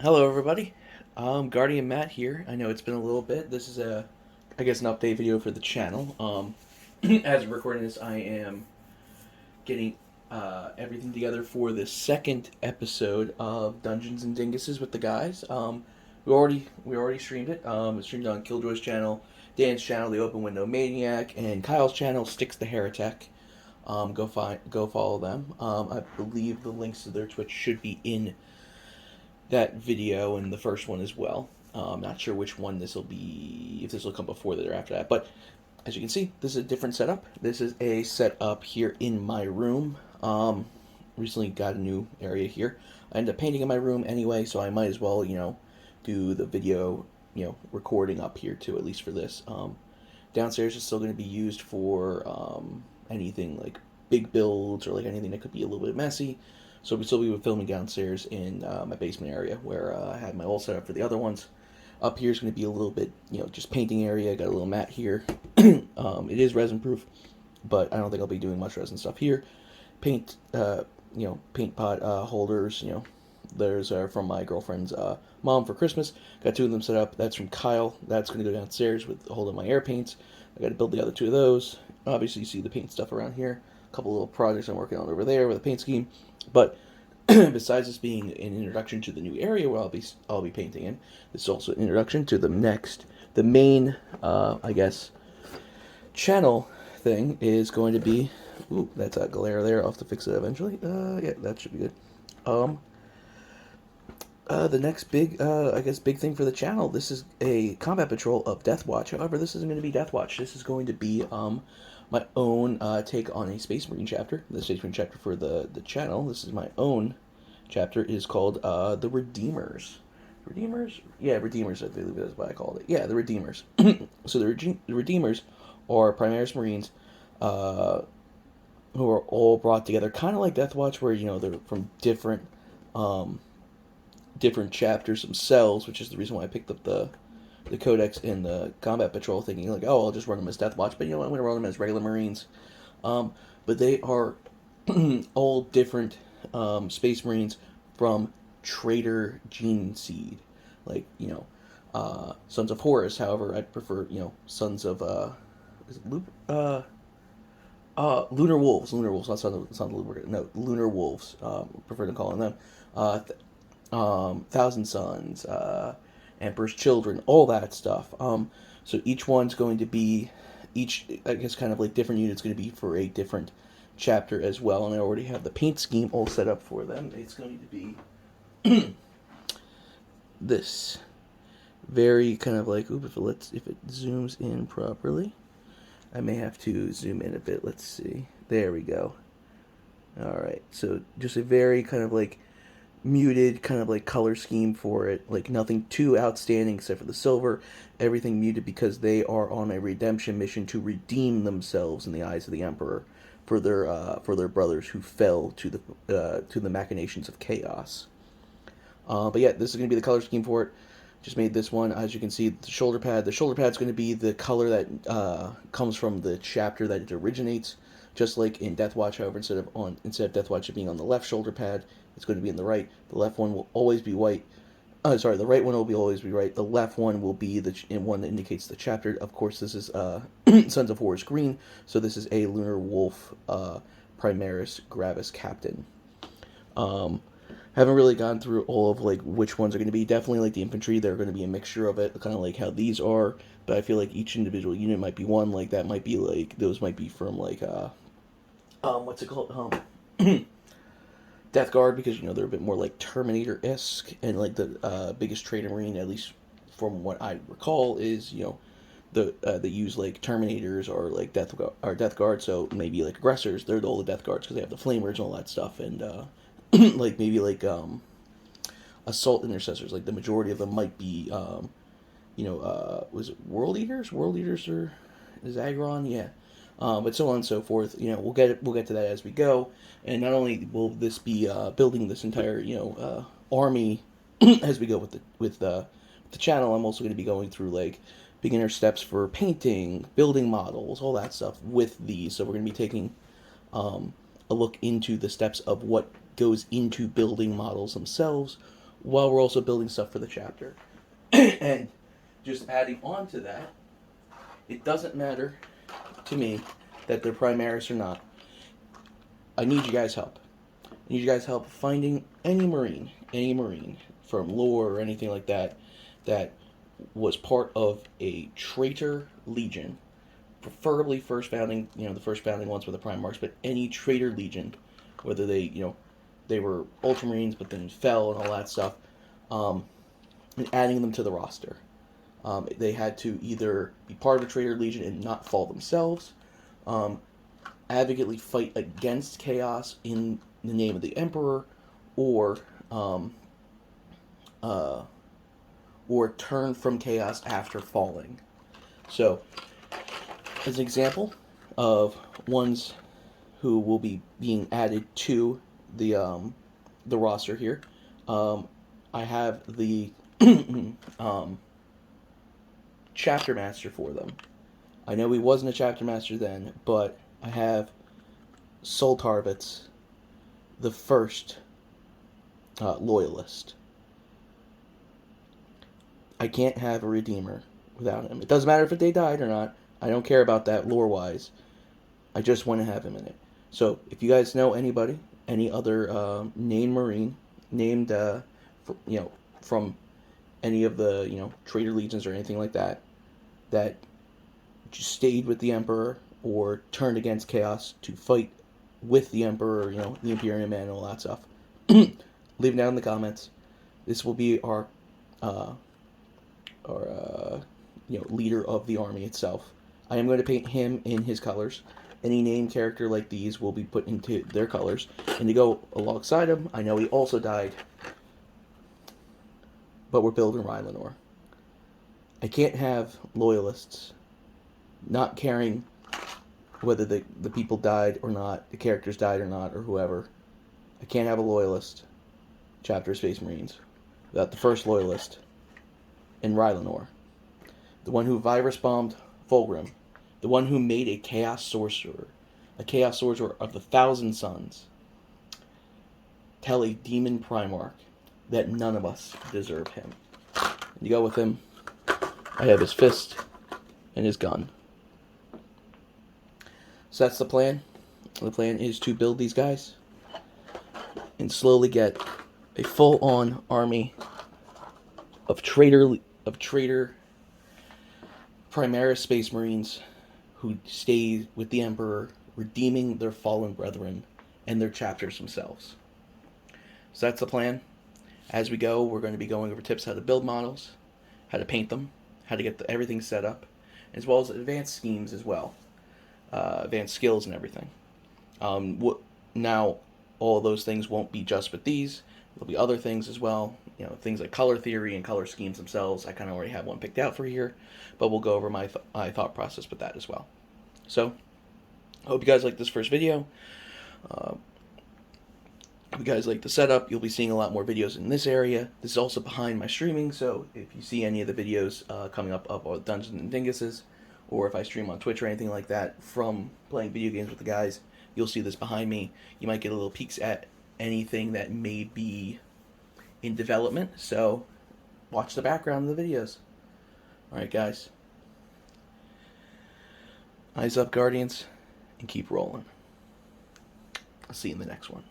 Hello, everybody. Guardian Matt here. I know it's been a little bit. This is I guess, an update video for the channel. As we're recording this, I am getting everything together for the second episode of Dungeons and Dinguses with the guys. We already streamed it. It streamed on Killjoy's channel, Dan's channel, the Open Window Maniac, and Kyle's channel, Sticks the Heretic. Go follow them. I believe the links to their Twitch should be in that video and the first one as well. I'm not sure which one this will be, if this will come before that or after that. But as you can see, this is a different setup. This is a setup here in my room. Recently got a new area here. I ended up painting in my room anyway, so I might as well, do the video, recording up here too, at least for this. Downstairs is still going to be used for anything like big builds or like anything that could be a little bit messy. So we still be filming downstairs in my basement area where I had my old setup for the other ones. Up here is going to be a little bit, just painting area. Got a little mat here. It is resin proof, but I don't think I'll be doing much resin stuff here. Paint, paint pot holders. There's from my girlfriend's mom for Christmas. Got two of them set up. That's from Kyle. That's going to go downstairs with holding my air paints. I got to build the other two of those. Obviously, you see the paint stuff around here. A couple little projects I'm working on over there with a paint scheme. But besides this being an introduction to the new area where I'll be painting in, this is also an introduction to the main, I guess, channel thing is going to be. Ooh, that's a glare there. I'll have to fix it eventually. Yeah, that should be good. Um, the next big, I guess, big thing for the channel. This is a combat patrol of Deathwatch. However, this isn't going to be Deathwatch. This is going to be my own take on a Space Marine chapter. The Space Marine chapter for the channel. This is my own chapter. It is called the Redeemers. Redeemers? Yeah, Redeemers. I believe that's what I called it. Yeah, the Redeemers. So the Redeemers are Primaris Marines, who are all brought together, kind of like Deathwatch, where they're from different chapters themselves, which is the reason why I picked up the Codex in the Combat Patrol, thinking like, oh, I'll just run them as Deathwatch, but I'm going to run them as regular Marines. But they are all different Space Marines from Traitor Gene Seed, like Sons of Horus. However, I prefer Sons of is it Lunar Wolves. Lunar Wolves, not Sons of Lunar. No, Lunar Wolves. Prefer to call them. Thousand Sons, Emperor's Children, all that stuff. So each one's going to be, I guess, kind of like different units going to be for a different chapter as well. And I already have the paint scheme all set up for them. It's going to be this very kind of like, oop, if it zooms in properly, I may have to zoom in a bit. Let's see. There we go. All right. So just a very kind of like muted kind of like color scheme for it, like nothing too outstanding except for the silver. Everything muted because they are on a redemption mission to redeem themselves in the eyes of the Emperor for their brothers who fell to the machinations of chaos. But yeah, this is going to be the color scheme for it. Just made this one. As you can see, the shoulder pad. The shoulder pad is going to be the color that comes from the chapter that it originates. Just like in Deathwatch, however, instead of Deathwatch being on the left shoulder pad, it's going to be in the right. The left one will always be white. The right one will always be right. The left one will be the one that indicates the chapter. Of course, this is Sons of Horus green, so this is a Lunar Wolf Primaris Gravis Captain. Haven't really gone through all of like which ones are going to be. Definitely like the infantry, they're going to be a mixture of it, kind of like how these are. But I feel like each individual unit might be one. Like that might be like those might be from like what's it called? Death Guard, because they're a bit more like Terminator esque, and like the biggest Traitor Marine, at least from what I recall, is they use like Terminators or like Death Guard, so maybe like aggressors. They're all the Death Guards because they have the flamers and all that stuff, and like maybe like assault intercessors. Like the majority of them might be was it World Eaters? World Eaters or Zagron? Yeah. But so on and so forth. We'll get to that as we go. And not only will this be building this entire army as we go with the channel, I'm also going to be going through like beginner steps for painting, building models, all that stuff with these. So we're going to be taking a look into the steps of what goes into building models themselves, while we're also building stuff for the chapter. And just adding on to that, it doesn't matter to me that they're Primaris or not. I need you guys' help. I need you guys' help finding any Marine from lore or anything like that that was part of a traitor legion, preferably first founding, the first founding ones with the Primarchs, but any traitor legion, whether they were Ultramarines but then fell and all that stuff, and adding them to the roster. They had to either be part of a traitor legion and not fall themselves, advocately fight against chaos in the name of the Emperor, or turn from chaos after falling. So, as an example of ones who will be being added to the roster here, I have the chapter master for them. I know he wasn't a chapter master then, but I have Soltarvitz, the first loyalist. I can't have a Redeemer without him. It doesn't matter if they died or not. I don't care about that lore-wise. I just want to have him in it. So, if you guys know anybody, any other named Marine, named, from any of the, traitor legions or anything like that, that just stayed with the Emperor or turned against chaos to fight with the Emperor, the Imperium Man and all that stuff, leave it down in the comments. This will be our leader of the army itself. I am going to paint him in his colors. Any named character like these will be put into their colors. And to go alongside him, I know he also died, but we're building Rylanor. I can't have loyalists not caring whether the people died or not, the characters died or not, or whoever. I can't have a loyalist chapter of Space Marines without the first loyalist in Rylanor. The one who virus bombed Fulgrim. The one who made a Chaos Sorcerer of the 1,000 Suns, tell a Demon Primarch that none of us deserve him. And you go with him. I have his fist and his gun. So that's the plan. The plan is to build these guys and slowly get a full-on army of traitor Primaris Space Marines who stay with the Emperor, redeeming their fallen brethren and their chapters themselves. So that's the plan. As we go, we're going to be going over tips how to build models, how to paint them, how to get everything set up, as well as advanced schemes as well, advanced skills and everything. Now, all those things won't be just with these. There'll be other things as well, things like color theory and color schemes themselves. I kind of already have one picked out for here, but we'll go over my thought process with that as well. So, I hope you guys like this first video. If you guys like the setup, you'll be seeing a lot more videos in this area. This is also behind my streaming, so if you see any of the videos coming up of Dungeons and Dinguses, or if I stream on Twitch or anything like that from playing video games with the guys, you'll see this behind me. You might get a little peeks at anything that may be in development, so watch the background of the videos. Alright guys, eyes up Guardians, and keep rolling. I'll see you in the next one.